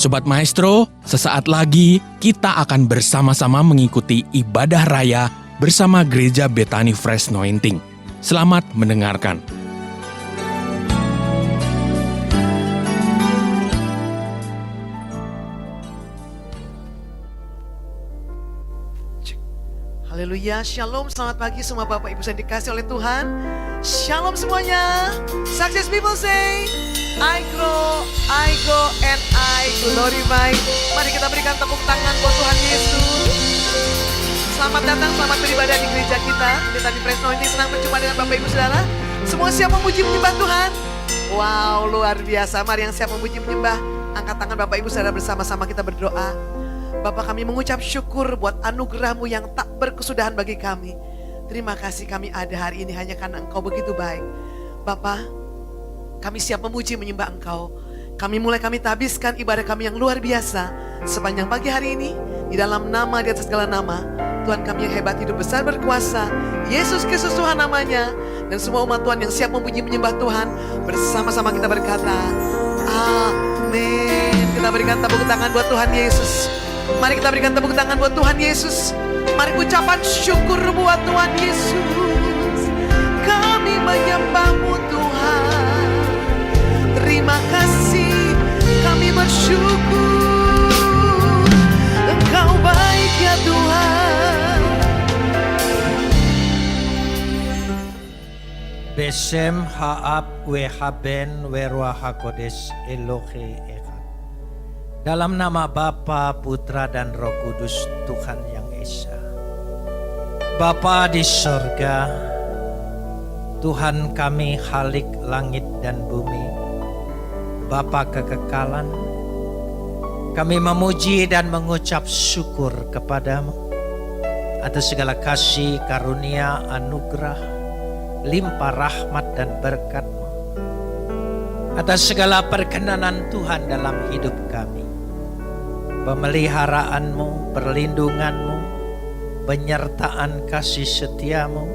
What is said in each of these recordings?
Sobat Maestro, sesaat lagi kita akan bersama-sama mengikuti ibadah raya bersama Gereja Bethany Fresh Anointing. Selamat mendengarkan. Haleluya, shalom, selamat pagi semua Bapak Ibu yang dikasih oleh Tuhan. Shalom semuanya. Success people say, I grow, I go, and I glorify. Mari kita berikan tepuk tangan buat Tuhan Yesus. Selamat datang, selamat beribadah di gereja kita. Bethany Fresh Anointing, senang berjumpa dengan Bapak Ibu Saudara. Semua siap memuji menyembah Tuhan? Wow, luar biasa. Mari yang siap memuji menyembah, angkat tangan Bapak Ibu Saudara, bersama-sama kita berdoa. Bapak, kami mengucap syukur buat anugerah-Mu yang tak berkesudahan bagi kami. Terima kasih kami ada hari ini hanya karena Engkau begitu baik. Bapak, kami siap memuji menyembah Engkau. Kami tabiskan ibadah kami yang luar biasa sepanjang pagi hari ini. Di dalam nama, di atas segala nama, Tuhan kami yang hebat, hidup besar, berkuasa, Yesus Kristus Tuhan namanya. Dan semua umat Tuhan yang siap memuji menyembah Tuhan, bersama-sama kita berkata, amin. Kita berikan tepuk tangan buat Tuhan Yesus. Mari kita berikan tepuk tangan buat Tuhan Yesus. Mari ucapan syukur buat Tuhan Yesus. Kami menyembah-Mu Tuhan. Terima kasih, kami bersyukur. Engkau baik ya Tuhan. Besem haab we haben we ruah hakodes Elohe echad. Dalam nama Bapa, Putra dan Roh Kudus, Tuhan yang Esa. Bapa di sorga, Tuhan kami Khalik langit dan bumi, Bapa kekekalan, kami memuji dan mengucap syukur kepadamu atas segala kasih, karunia, anugerah, limpah rahmat dan berkat-Mu, atas segala perkenanan Tuhan dalam hidup kami, pemeliharaan-Mu, perlindungan-Mu, penyertaan kasih setia-Mu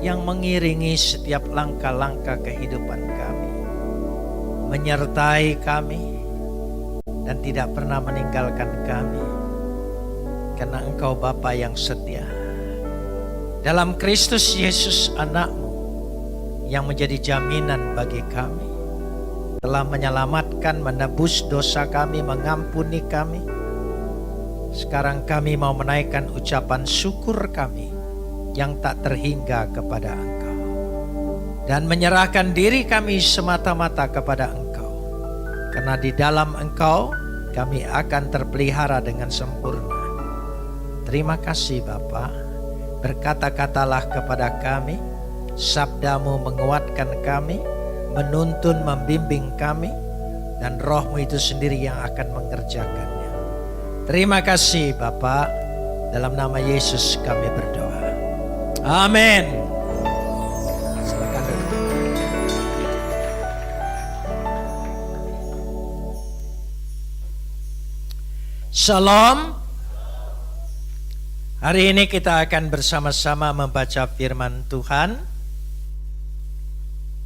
yang mengiringi setiap langkah-langkah kehidupan kami, menyertai kami dan tidak pernah meninggalkan kami, karena Engkau Bapa yang setia. Dalam Kristus Yesus anak-Mu yang menjadi jaminan bagi kami, telah menyelamatkan, menebus dosa kami, mengampuni kami. Sekarang kami mau menaikkan ucapan syukur kami yang tak terhingga kepada Engkau, dan menyerahkan diri kami semata-mata kepada Engkau, karena di dalam Engkau kami akan terpelihara dengan sempurna. Terima kasih Bapa. Berkata-katalah kepada kami, sabda-Mu menguatkan kami, menuntun, membimbing kami, dan Roh-Mu itu sendiri yang akan mengerjakannya. Terima kasih Bapa, dalam nama Yesus kami berdoa. Amin. Silakan duduk. Shalom. Hari ini kita akan bersama-sama membaca firman Tuhan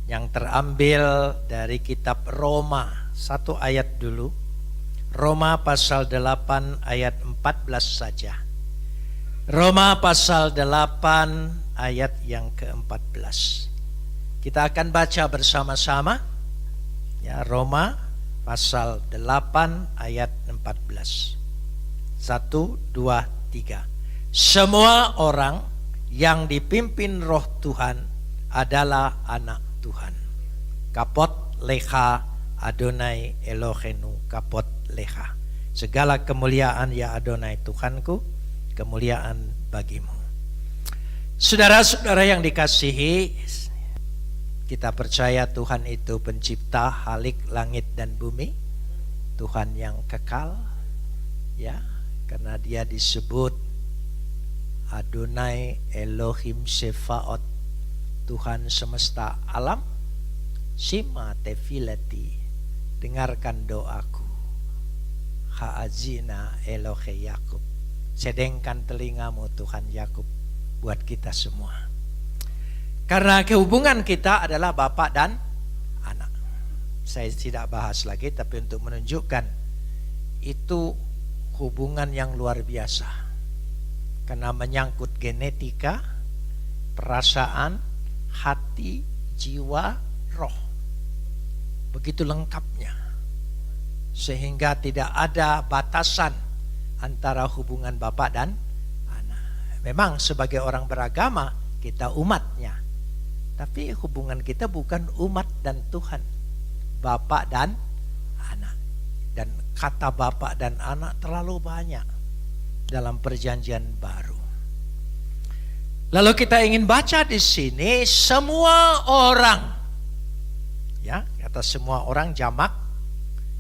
yang terambil dari kitab Roma. Satu ayat dulu. Roma pasal 8 ayat 14 saja. Roma pasal 8 ayat yang ke-14. Kita akan baca bersama-sama. Ya, Roma pasal 8 ayat 14. 1, 2, 3. Semua orang yang dipimpin Roh Tuhan adalah anak Tuhan. Kapot lecha Adonai Elohenu, kapot lecha. Segala kemuliaan ya Adonai Tuhanku, kemuliaan bagimu. Saudara-saudara yang dikasihi, kita percaya Tuhan itu pencipta Khalik langit dan bumi, Tuhan yang kekal, ya, karena Dia disebut Adonai Elohim Sefaot, Tuhan semesta alam. Shima tefilati, dengarkan doaku. Ha'azina Elohe Yakub, sedengkan telingamu Tuhan Yakub, buat kita semua. Karena kehubungan kita adalah Bapa dan anak. Saya tidak bahas lagi, tapi untuk menunjukkan itu hubungan yang luar biasa. Karena menyangkut genetika, perasaan, hati, jiwa, roh. Begitu lengkapnya. Sehingga tidak ada batasan antara hubungan Bapa dan Anak. Memang sebagai orang beragama, kita umatnya. Tapi hubungan kita bukan umat dan Tuhan. Bapa dan Anak. Dan kata Bapa dan Anak terlalu banyak dalam perjanjian baru. Lalu kita ingin baca di sini semua orang, ya, kata semua orang jamak,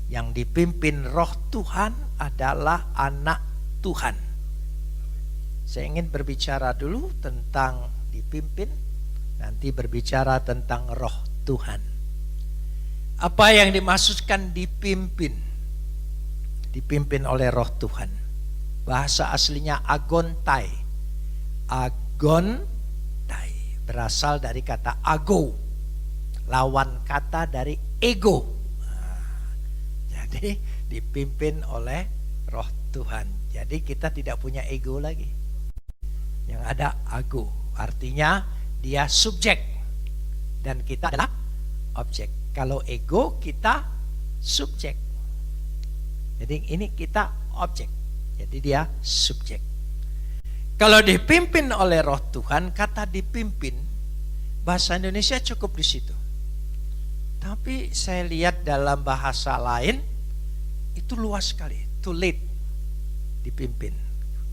yang dipimpin Roh Tuhan adalah anak Tuhan. Saya ingin berbicara dulu tentang dipimpin, nanti berbicara tentang Roh Tuhan. Apa yang dimaksudkan dipimpin? Dipimpin oleh Roh Tuhan. Bahasa aslinya agontai. Agontai berasal dari kata ago, lawan kata dari ego. Jadi dipimpin oleh Roh Tuhan. Jadi kita tidak punya ego lagi. Yang ada ago. Artinya dia subjek dan kita adalah objek. Kalau ego kita subjek. Jadi ini kita objek. Jadi dia subjek. Kalau dipimpin oleh Roh Tuhan, kata dipimpin bahasa Indonesia cukup di situ. Tapi saya lihat dalam bahasa lain itu luas sekali. To lead, dipimpin,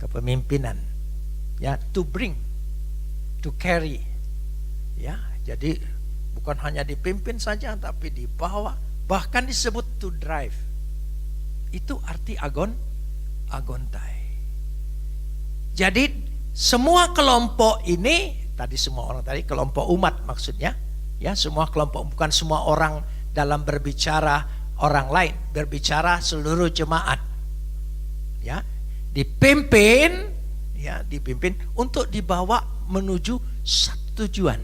kepemimpinan, ya, to bring, to carry, ya. Jadi bukan hanya dipimpin saja, tapi dibawa, bahkan disebut to drive. Itu arti agontai. Jadi semua kelompok ini, tadi semua orang tadi kelompok umat maksudnya, ya, semua kelompok, bukan semua orang dalam berbicara orang lain, berbicara seluruh jemaat, ya, dipimpin, ya, dipimpin untuk dibawa menuju satu tujuan.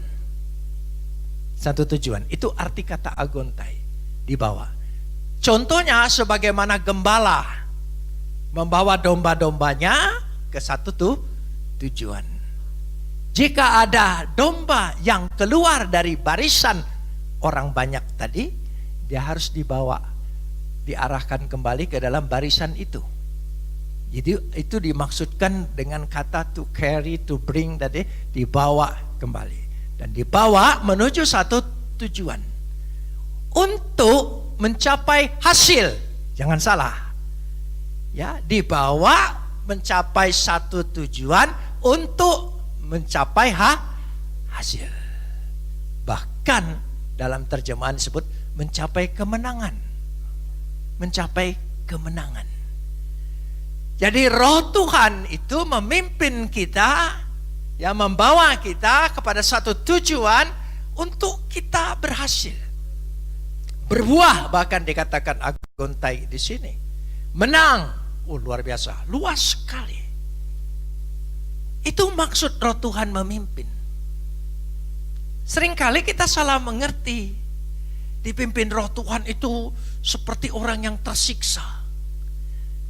Satu tujuan, itu arti kata agontai, dibawa. Contohnya sebagaimana gembala membawa domba-dombanya ke satu tujuan. Jika ada domba yang keluar dari barisan orang banyak tadi, dia harus dibawa, diarahkan kembali ke dalam barisan itu. Jadi itu dimaksudkan dengan kata to carry, to bring tadi, dibawa kembali. Dan dibawa menuju satu tujuan. Untuk mencapai hasil. Jangan salah. Ya, dibawa mencapai satu tujuan untuk mencapai hasil. Bahkan dalam terjemahan disebut mencapai kemenangan. Mencapai kemenangan. Jadi Roh Tuhan itu memimpin kita, ya, membawa kita kepada satu tujuan untuk kita berhasil. Berbuah, bahkan dikatakan agontai di sini. Menang. Oh, luar biasa, luas sekali. Itu maksud Roh Tuhan memimpin. Seringkali kita salah mengerti. Dipimpin Roh Tuhan itu seperti orang yang tersiksa,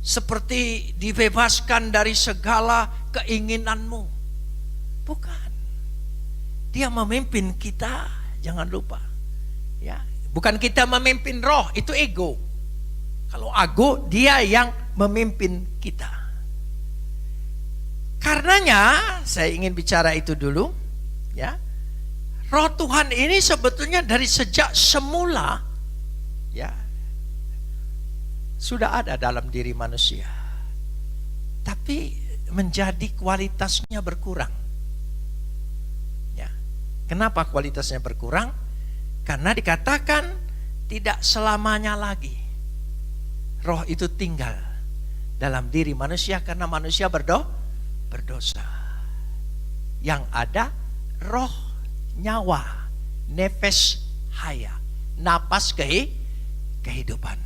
seperti dibebaskan dari segala keinginanmu. Bukan. Dia memimpin kita, jangan lupa. Ya, bukan kita memimpin roh, itu ego. Kalau ego, dia yang memimpin kita. Karenanya saya ingin bicara itu dulu, ya. Roh Tuhan ini sebetulnya dari sejak semula, ya, sudah ada dalam diri manusia. Tapi menjadi kualitasnya berkurang. Ya. Kenapa kualitasnya berkurang? Karena dikatakan tidak selamanya lagi roh itu tinggal dalam diri manusia karena manusia berdosa. Yang ada roh, nyawa, nefes haya, napas kehidupan.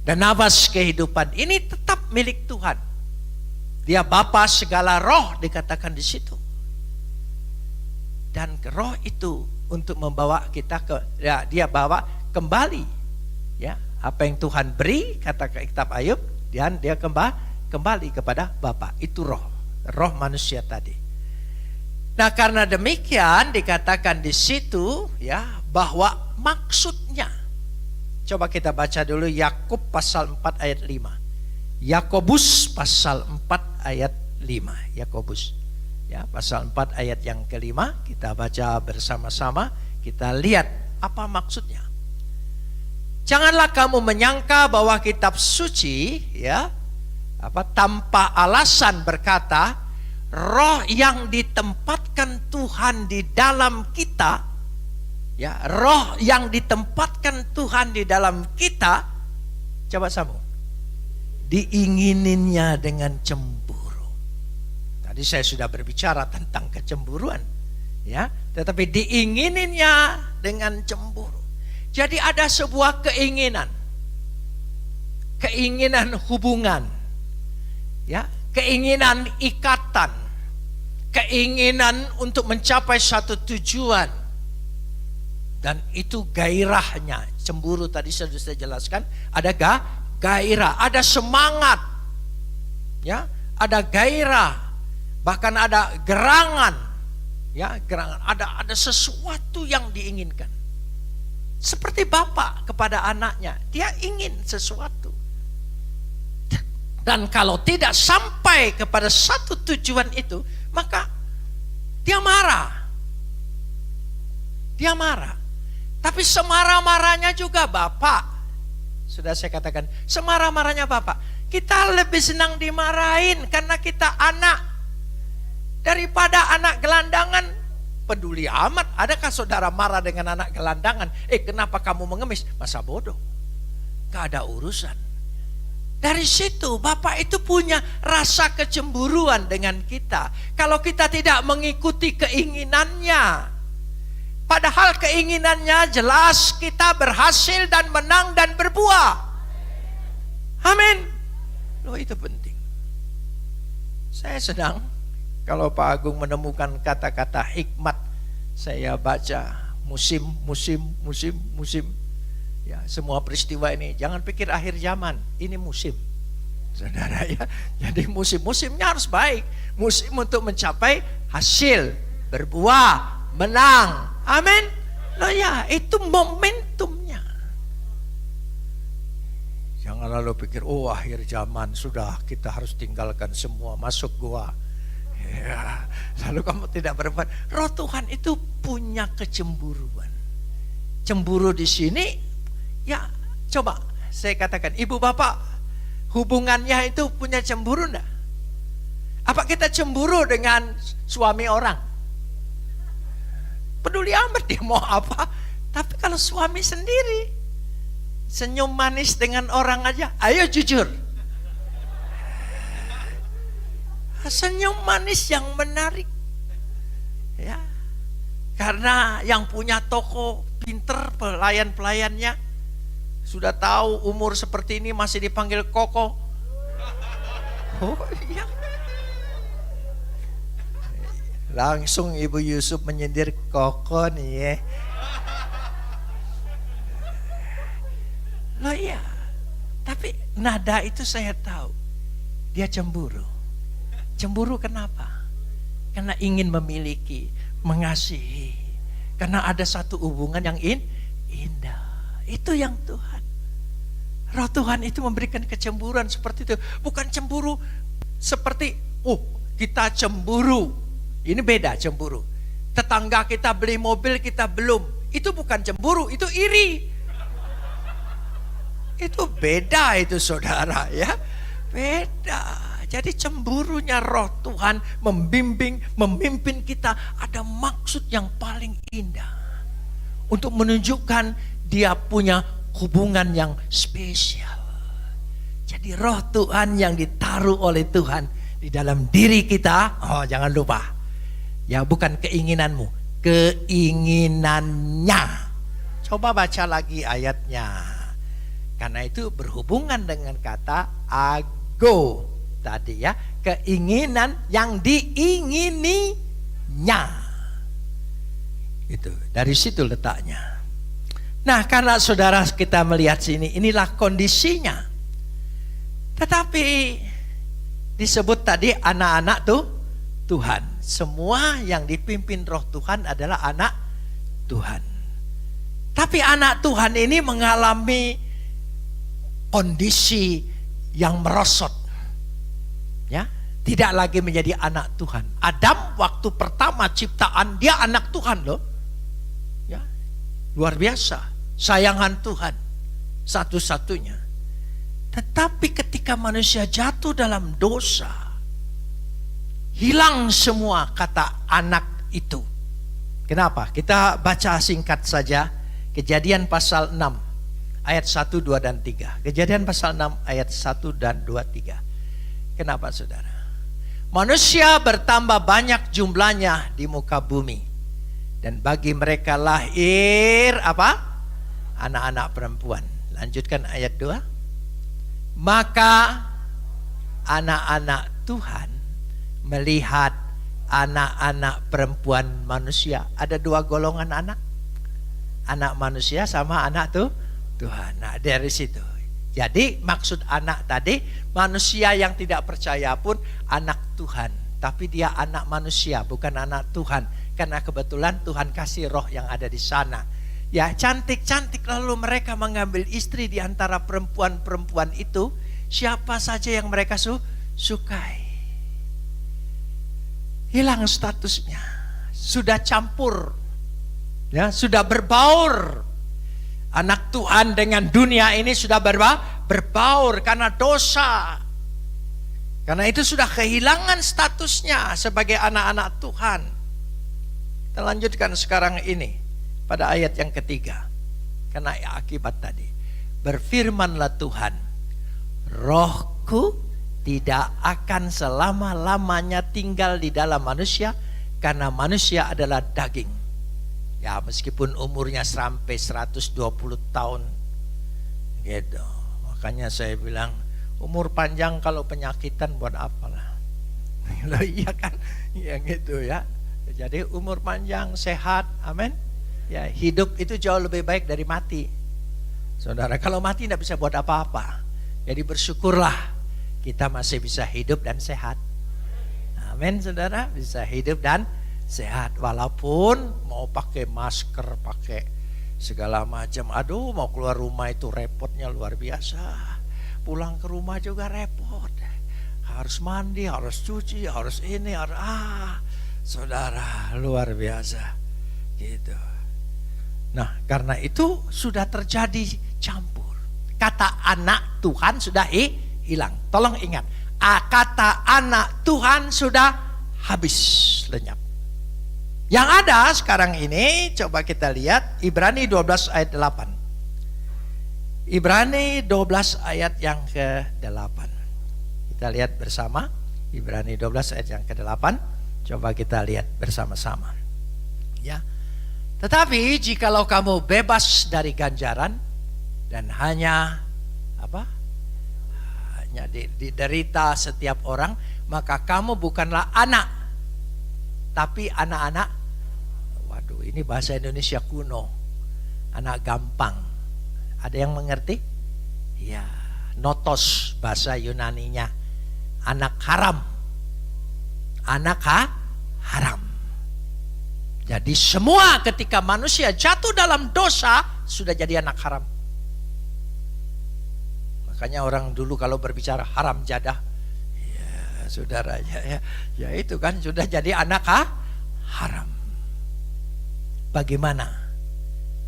Dan napas kehidupan ini tetap milik Tuhan. Dia Bapa segala roh dikatakan di situ. Dan roh itu untuk membawa kita ke, ya, dia bawa kembali, ya, Apa yang Tuhan beri, kata kitab Ayub, dan dia kembali kepada Bapa. Itu roh manusia tadi. Nah, karena demikian dikatakan di situ ya bahwa maksudnya. Coba kita baca dulu Yakub pasal 4 ayat 5. Yakobus pasal 4 ayat 5. Yakobus. Ya, pasal 4 ayat yang kelima, kita baca bersama-sama, kita lihat apa maksudnya. Janganlah kamu menyangka bahwa kitab suci ya tanpa alasan berkata, roh yang ditempatkan Tuhan di dalam kita, ya, roh yang ditempatkan Tuhan di dalam kita, coba sambung, diingininnya dengan cemburu. Tadi saya sudah berbicara tentang kecemburuan, ya, tetapi diingininnya dengan cemburu. Jadi ada sebuah keinginan hubungan, ya, keinginan ikatan, keinginan untuk mencapai satu tujuan, dan itu gairahnya. Cemburu tadi sudah saya jelaskan, ada gairah, ada semangat, ya, ada gairah, bahkan ada gerangan, ya, gerangan, ada sesuatu yang diinginkan. Seperti bapak kepada anaknya, dia ingin sesuatu. Dan kalau tidak sampai kepada satu tujuan itu, maka dia marah. Dia marah. Tapi semarah-marahnya juga bapak. Sudah saya katakan, semarah-marahnya bapak. Kita lebih senang dimarahin karena kita anak. Daripada anak gelandangan. Peduli amat, adakah saudara marah dengan anak gelandangan? Kenapa kamu mengemis? Masa bodoh, gak ada urusan. Dari situ bapak itu punya rasa kecemburuan dengan kita. Kalau kita tidak mengikuti keinginannya, padahal keinginannya jelas kita berhasil dan menang dan berbuah. Amin. Loh, itu penting. Saya sedang, kalau Pak Agung menemukan kata-kata hikmat, saya baca musim. Ya, semua peristiwa ini, jangan pikir akhir zaman, ini musim. Saudara ya, jadi musimnya harus baik. Musim untuk mencapai hasil, berbuah, menang. Amin. Loh ya, itu momentumnya. Jangan lalu pikir, oh akhir zaman sudah, kita harus tinggalkan semua, masuk gua. Ya, lalu kamu tidak berbuat. Roh Tuhan itu punya kecemburuan. Cemburu di sini, ya, coba saya katakan, ibu bapak hubungannya itu punya cemburu enggak? Apa kita cemburu dengan suami orang? Peduli amat dia mau apa. Tapi kalau suami sendiri senyum manis dengan orang aja, ayo jujur. Senyum manis yang menarik, ya, karena yang punya toko pinter, pelayan-pelayannya sudah tahu umur seperti ini masih dipanggil Koko. Oh iya, langsung Ibu Yusuf menyindir Koko nih ya. Loh iya, tapi nada itu saya tahu dia cemburu. Cemburu kenapa? Karena ingin memiliki, mengasihi. Karena ada satu hubungan yang indah. Itu yang Tuhan. Roh Tuhan itu memberikan kecemburuan seperti itu. Bukan cemburu seperti, kita cemburu. Ini beda cemburu. Tetangga kita beli mobil, kita belum. Itu bukan cemburu, itu iri. Itu beda itu saudara ya. Beda. Jadi cemburunya roh Tuhan membimbing, memimpin kita ada maksud yang paling indah. Untuk menunjukkan dia punya hubungan yang spesial. Jadi roh Tuhan yang ditaruh oleh Tuhan di dalam diri kita, jangan lupa. Ya, bukan keinginanmu, keinginannya. Coba baca lagi ayatnya. Karena itu berhubungan dengan kata ago. Tadi ya, keinginan yang diingininya. Itu dari situ letaknya. Nah, karena saudara kita melihat sini, inilah kondisinya. Tetapi disebut tadi anak-anak Tuhan. Semua yang dipimpin roh Tuhan adalah anak Tuhan. Tapi anak Tuhan ini mengalami kondisi yang merosot. Ya, tidak lagi menjadi anak Tuhan. Adam waktu pertama ciptaan dia anak Tuhan loh. Ya, luar biasa. Sayangan Tuhan satu-satunya. Tetapi ketika manusia jatuh dalam dosa, hilang semua kata anak itu. Kenapa? Kita baca singkat saja Kejadian pasal 6 ayat 1, 2, dan 3. Kejadian pasal 6 ayat 1 dan 2, 3. Kenapa saudara? Manusia bertambah banyak jumlahnya di muka bumi. Dan bagi mereka lahir apa? Anak-anak perempuan. Lanjutkan ayat 2. Maka anak-anak Tuhan melihat anak-anak perempuan manusia. Ada dua golongan anak. Anak manusia sama anak Tuhan. Nah, dari situ. Jadi maksud anak tadi, manusia yang tidak percaya pun anak Tuhan. Tapi dia anak manusia, bukan anak Tuhan. Karena kebetulan Tuhan kasih roh yang ada di sana. Ya, cantik-cantik, lalu mereka mengambil istri di antara perempuan-perempuan itu. Siapa saja yang mereka sukai. Hilang statusnya. Sudah campur. Ya, sudah berbaur. Anak Tuhan dengan dunia ini sudah berbaur karena dosa. Karena itu sudah kehilangan statusnya sebagai anak-anak Tuhan. Kita lanjutkan sekarang ini. Pada ayat yang ketiga. Karena akibat tadi. Berfirmanlah Tuhan. Rohku tidak akan selama-lamanya tinggal di dalam manusia. Karena manusia adalah daging. Ya, meskipun umurnya sampai 120 tahun. Gitu. Makanya saya bilang, umur panjang kalau penyakitan buat apalah. Loh, iya kan? Ya gitu ya. Jadi umur panjang, sehat. Amin. Ya, hidup itu jauh lebih baik dari mati. Saudara, kalau mati tidak bisa buat apa-apa. Jadi bersyukurlah kita masih bisa hidup dan sehat. Amin, saudara, bisa hidup dan sehat. Walaupun mau pakai masker, pakai segala macam. Aduh, mau keluar rumah itu repotnya luar biasa. Pulang ke rumah juga repot. Harus mandi, harus cuci, harus ini, harus saudara, luar biasa. Gitu. Nah, karena itu sudah terjadi campur. Kata anak Tuhan sudah hilang. Tolong ingat, kata anak Tuhan sudah habis, lenyap. Yang ada sekarang ini, coba kita lihat Ibrani 12 ayat 8. Ibrani 12 ayat yang ke-8. Kita lihat bersama Ibrani 12 ayat yang ke-8. Coba kita lihat bersama-sama. Ya. Tetapi jikalau kamu bebas dari ganjaran dan hanya hanya diderita setiap orang, maka kamu bukanlah anak, tapi anak-anak. Waduh, ini bahasa Indonesia kuno, anak gampang. Ada yang mengerti? Ya, notos bahasa Yunaninya, anak haram, anak haram. Jadi semua ketika manusia jatuh dalam dosa sudah jadi anak haram. Makanya orang dulu kalau berbicara haram jadah, ya saudara, ya itu kan sudah jadi anak haram. Bagaimana?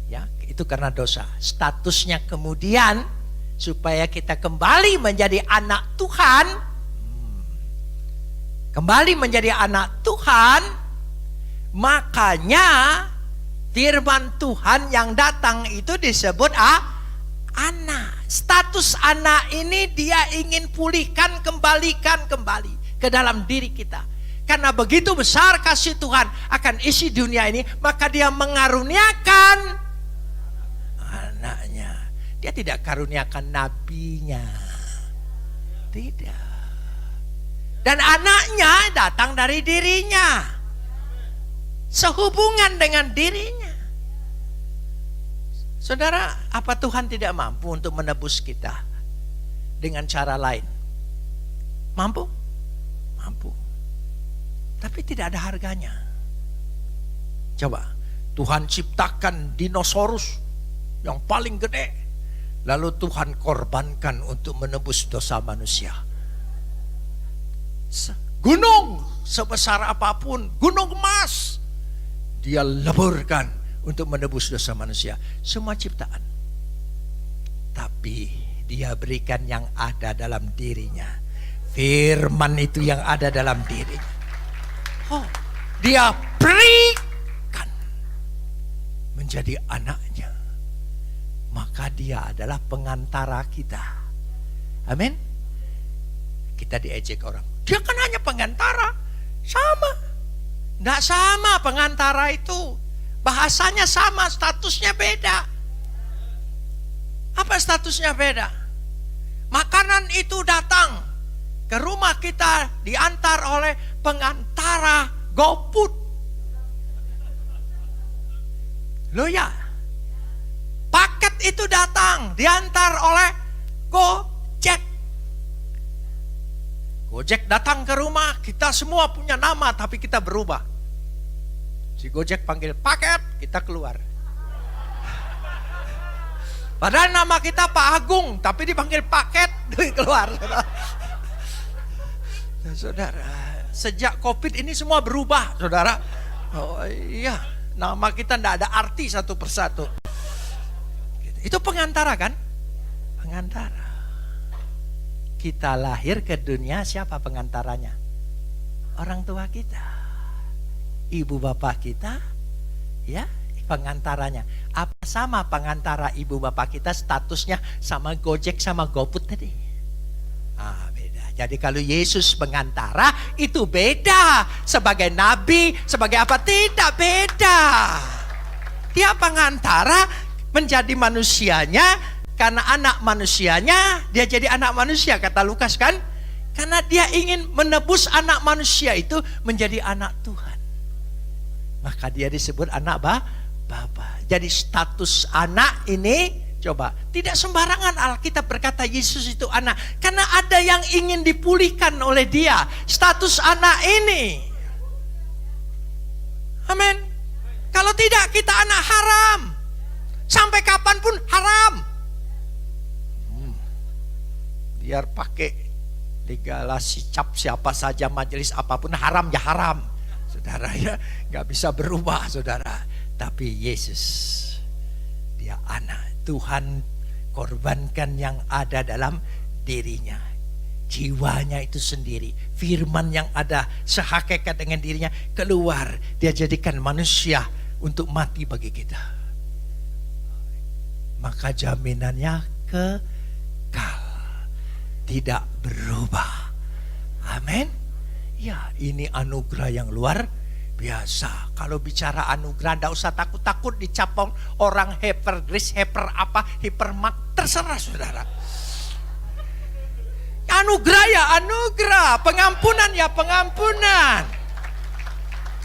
Ya, itu karena dosa. Statusnya kemudian supaya kita kembali menjadi anak Tuhan, kembali menjadi anak Tuhan. Makanya firman Tuhan yang datang itu disebut anak. Status anak ini dia ingin pulihkan, kembalikan kembali ke dalam diri kita. Karena begitu besar kasih Tuhan akan isi dunia ini, maka dia mengaruniakan anaknya. Dia tidak karuniakan nabinya. Tidak. Dan anaknya datang dari dirinya. Sehubungan dengan dirinya. Saudara, apa Tuhan tidak mampu untuk menebus kita dengan cara lain? Mampu? Mampu. Tapi tidak ada harganya. Coba, Tuhan ciptakan dinosaurus yang paling gede, lalu Tuhan korbankan untuk menebus dosa manusia. Gunung sebesar apapun, gunung emas, dia leburkan untuk menebus dosa manusia. Semua ciptaan. Tapi dia berikan yang ada dalam dirinya. Firman itu yang ada dalam dirinya. Oh, dia berikan menjadi anaknya. Maka dia adalah pengantara kita. Amin. Kita diejek orang. Dia kan hanya pengantara. Sama. Tidak sama pengantara itu. Bahasanya sama, statusnya beda. Apa statusnya beda? Makanan itu datang ke rumah kita diantar oleh pengantara GoFood. Loh ya, paket itu datang diantar oleh Gojek. Gojek datang ke rumah, kita semua punya nama tapi kita berubah. Si Gojek panggil paket, kita keluar. Padahal nama kita Pak Agung, tapi dipanggil paket, keluar. Saudara, sejak COVID ini semua berubah, saudara. Oh iya, nama kita tidak ada arti satu persatu. Itu pengantara kan? Pengantara. Kita lahir ke dunia, siapa pengantaranya? Orang tua kita. Ibu bapak kita, ya, pengantaranya. Apa sama pengantara ibu bapak kita statusnya sama Gojek sama GoFood tadi? Beda. Jadi kalau Yesus pengantara itu beda. Sebagai nabi, sebagai apa? Tidak beda. Dia pengantara menjadi manusianya, karena anak manusianya dia jadi anak manusia, kata Lukas kan? Karena dia ingin menebus anak manusia itu menjadi anak Tuhan. Maka dia disebut anak Bapa. Jadi status anak ini, coba, tidak sembarangan Alkitab berkata Yesus itu anak. Karena ada yang ingin dipulihkan oleh dia. Status anak ini. Amin. Kalau tidak kita anak haram. Sampai kapanpun haram. Biar pakai legalasi cap siapa saja, majelis apapun, haram ya haram. Saudara ya, gak bisa berubah saudara. Tapi Yesus, dia anak. Tuhan korbankan yang ada dalam dirinya. Jiwanya itu sendiri. Firman yang ada sehakikat dengan dirinya keluar. Dia jadikan manusia untuk mati bagi kita. Maka jaminannya kekal. Tidak berubah. Amin. Ya, ini anugerah yang luar biasa. Kalau bicara anugerah, tidak usah takut-takut dicap orang hyper grace, hyper apa, hypermark, terserah saudara. Anugerah ya anugerah, pengampunan ya pengampunan.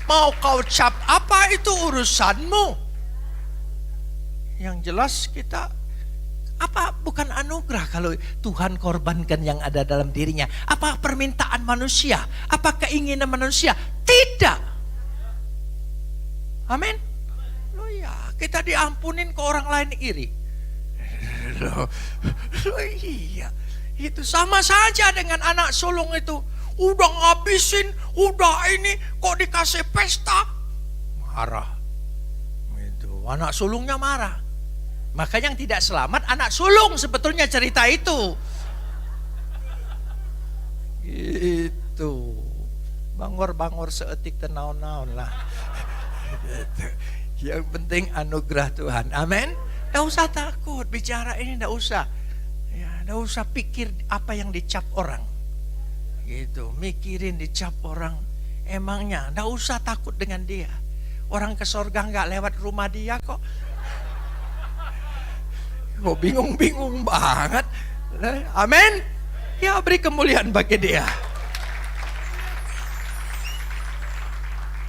Mau kau cap apa itu urusanmu. Yang jelas kita apa bukan anugerah kalau Tuhan korbankan yang ada dalam dirinya? Apa permintaan manusia? Apa keinginan manusia? Tidak. Amin. Loh ya, kita diampunin ke orang lain iri. Loh iya. Itu sama saja dengan anak sulung itu. Udah ngabisin, udah ini kok dikasih pesta. Marah. Itu anak sulungnya marah. Maka yang tidak selamat anak sulung sebetulnya cerita itu. Gitu. Bangor-bangor seetik tenaun-naun lah. Yang penting anugerah Tuhan. Amin. Tidak usah takut bicara ini, tidak usah. Ya, tidak usah pikir apa yang dicap orang. Gitu, mikirin dicap orang. Emangnya, tidak usah takut dengan dia. Orang ke sorga nggak lewat rumah dia kok. Kok bingung-bingung banget. Amin. Ya beri kemuliaan bagi dia.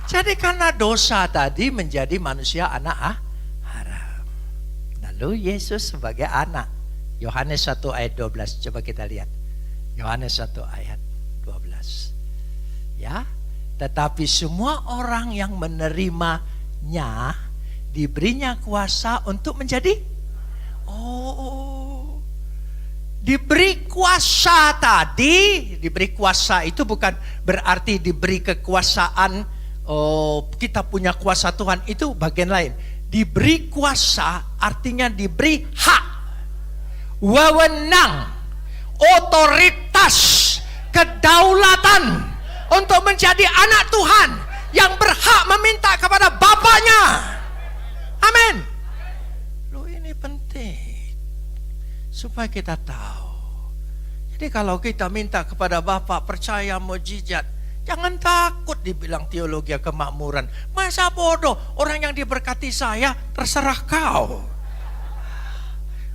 Jadi karena dosa tadi menjadi manusia anak haram. Nah Lalu Yesus sebagai anak. Yohanes 1 ayat 12. Coba kita lihat. Yohanes 1 ayat 12. Ya, tetapi semua orang yang menerimanya diberinya kuasa untuk menjadi diberi kuasa tadi. Diberi kuasa itu bukan berarti diberi kekuasaan. Kita punya kuasa Tuhan, itu bagian lain. Diberi kuasa artinya diberi hak, wewenang, otoritas, kedaulatan untuk menjadi anak Tuhan yang berhak meminta kepada Bapaknya. Amin. Loh, ini penting supaya kita tahu. Jadi kalau kita minta kepada Bapa percaya mukjizat, jangan takut dibilang teologi kemakmuran. Masa bodoh, orang yang diberkati saya terserah kau.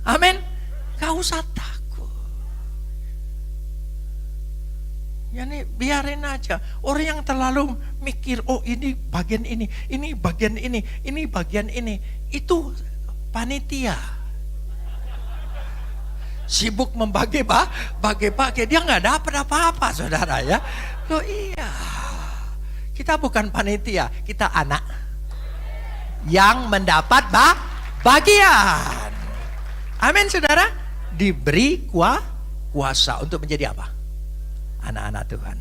Amin. Gak usah takut. Ya nih, biarin aja. Orang yang terlalu mikir, oh ini bagian ini bagian ini bagian ini. Itu panitia. Sibuk membagi dia nggak dapat apa-apa, saudara ya. Loh iya, kita bukan panitia, kita anak yang mendapat bagian. Amin, saudara. Diberi kuasa untuk menjadi apa? Anak-anak Tuhan.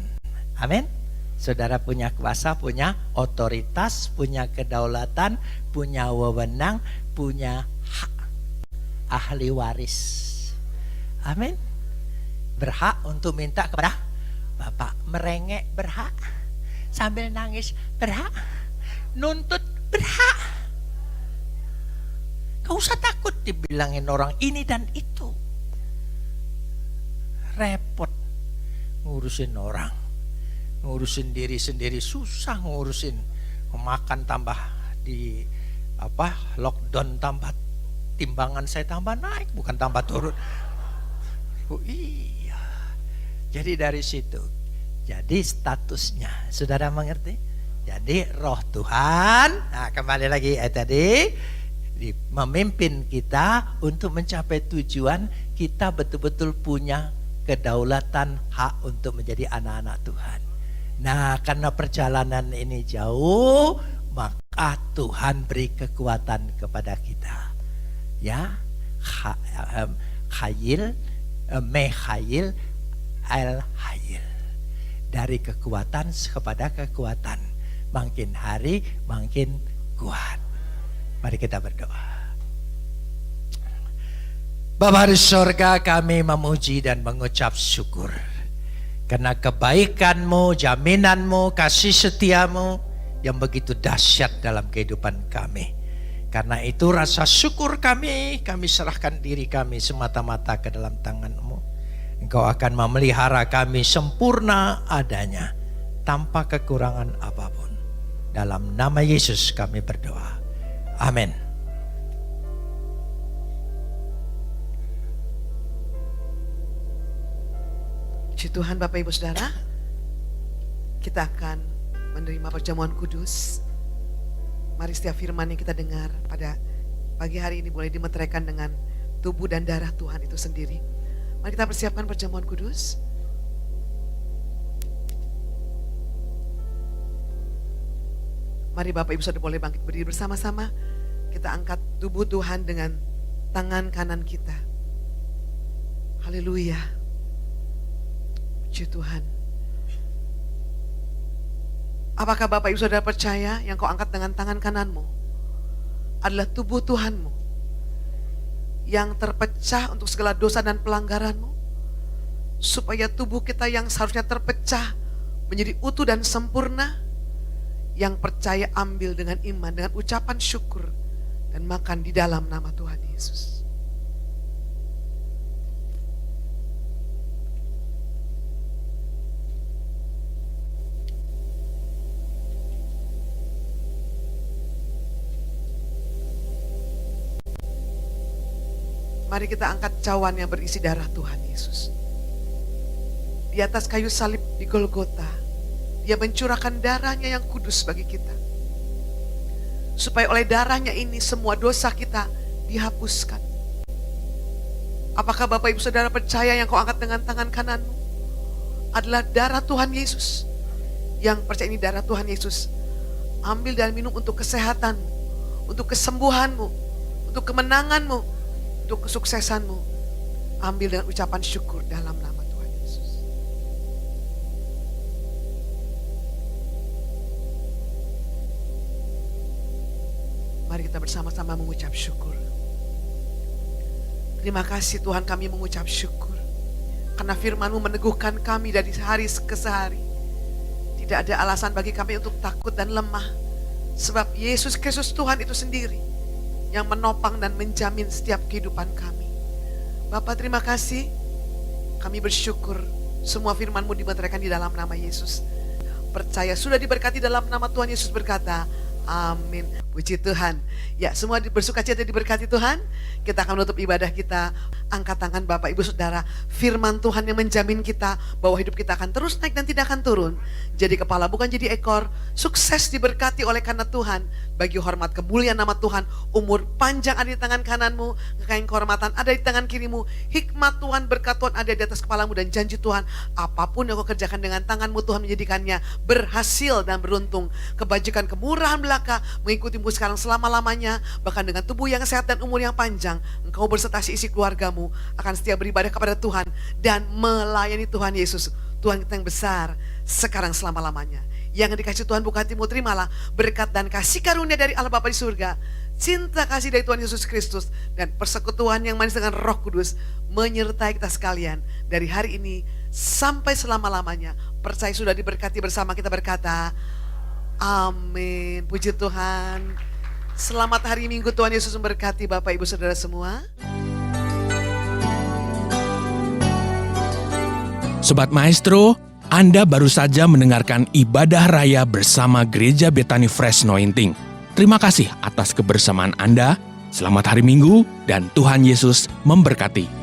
Amin. Saudara punya kuasa, punya otoritas, punya kedaulatan, punya wewenang, punya hak, ahli waris. Amin. Berhak untuk minta kepada Bapak. Merengek berhak, sambil nangis berhak, nuntut berhak. Gak usah takut dibilangin orang ini dan itu. Repot ngurusin orang, ngurusin diri sendiri susah, ngurusin makan tambah di lockdown, tambah timbangan saya tambah naik, bukan tambah turun. Oh iya. Jadi dari situ, jadi statusnya, saudara mengerti? Jadi roh Tuhan, nah kembali lagi tadi, memimpin kita untuk mencapai tujuan. Kita betul-betul punya kedaulatan, hak untuk menjadi anak-anak Tuhan. Nah, karena perjalanan ini jauh, maka Tuhan beri kekuatan kepada kita. Ya, Mechayil, El-Hayil. Dari kekuatan kepada kekuatan. Makin hari makin kuat. Mari kita berdoa. Bapa di surga, kami memuji dan mengucap syukur karena kebaikan-Mu, jaminan-Mu, kasih setia-Mu yang begitu dahsyat dalam kehidupan kami. Karena itu rasa syukur kami serahkan diri kami semata-mata ke dalam tangan-Mu. Engkau akan memelihara kami sempurna adanya, tanpa kekurangan apapun. Dalam nama Yesus kami berdoa. Amin. Puji Tuhan Bapak Ibu Saudara, kita akan menerima perjamuan kudus. Mari setiap firman yang kita dengar pada pagi hari ini boleh dimeteraikan dengan tubuh dan darah Tuhan itu sendiri. Mari kita persiapkan perjamuan kudus. Mari Bapak Ibu Saudara boleh bangkit berdiri bersama-sama. Kita angkat tubuh Tuhan dengan tangan kanan kita. Haleluya. Puji Tuhan. Apakah Bapak Ibu Saudara percaya yang kau angkat dengan tangan kananmu adalah tubuh Tuhanmu yang terpecah untuk segala dosa dan pelanggaranmu, supaya tubuh kita yang seharusnya terpecah menjadi utuh dan sempurna? Yang percaya ambil dengan iman, dengan ucapan syukur, dan makan di dalam nama Tuhan Yesus. Mari kita angkat cawan yang berisi darah Tuhan Yesus. Di atas kayu salib di Golgota, Dia mencurahkan darahnya yang kudus bagi kita. Supaya oleh darahnya ini semua dosa kita dihapuskan. Apakah Bapak Ibu Saudara percaya yang kau angkat dengan tangan kananmu adalah darah Tuhan Yesus? Yang percaya ini darah Tuhan Yesus, ambil dan minum untuk kesehatanmu, untuk kesembuhanmu, untuk kemenanganmu, untuk kesuksesanmu. Ambil dengan ucapan syukur dalam nama Tuhan Yesus. Mari kita bersama-sama mengucap syukur. Terima kasih Tuhan, kami mengucap syukur karena firman-Mu meneguhkan kami dari hari ke sehari. Tidak ada alasan bagi kami untuk takut dan lemah, sebab Yesus Kristus Tuhan itu sendiri yang menopang dan menjamin setiap kehidupan kami. Bapa, terima kasih. Kami bersyukur semua firman-Mu dimeteraikan di dalam nama Yesus. Percaya sudah diberkati dalam nama Tuhan Yesus berkata, amin. Puji Tuhan. Ya, semua bersukacita diberkati Tuhan. Kita akan menutup ibadah kita. Angkat tangan Bapak Ibu Saudara. Firman Tuhan yang menjamin kita bahwa hidup kita akan terus naik dan tidak akan turun. Jadi kepala bukan jadi ekor. Sukses diberkati oleh karena Tuhan. Bagi hormat kemuliaan nama Tuhan. Umur panjang ada di tangan kananmu. Kekayaan kehormatan ada di tangan kirimu. Hikmat Tuhan, berkat Tuhan ada di atas kepalamu. Dan janji Tuhan, apapun yang kau kerjakan dengan tanganmu, Tuhan menjadikannya berhasil dan beruntung. Kebajikan, kemurahan belaka mengikutimu sekarang selama-lamanya. Bahkan dengan tubuh yang sehat dan umur yang panjang, engkau berserta isi keluargamu akan setia beribadah kepada Tuhan dan melayani Tuhan Yesus, Tuhan kita yang besar, sekarang selama-lamanya. Yang dikasih Tuhan buka hatimu, terimalah berkat dan kasih karunia dari Allah Bapa di surga, cinta kasih dari Tuhan Yesus Kristus, dan persekutuan yang manis dengan Roh Kudus menyertai kita sekalian dari hari ini sampai selama-lamanya. Percaya sudah diberkati bersama kita berkata, amin. Puji Tuhan. Selamat hari Minggu, Tuhan Yesus memberkati Bapak Ibu Saudara semua. Sobat Maestro, Anda baru saja mendengarkan ibadah raya bersama Gereja Bethany Fresh Anointing. Terima kasih atas kebersamaan Anda. Selamat hari Minggu dan Tuhan Yesus memberkati.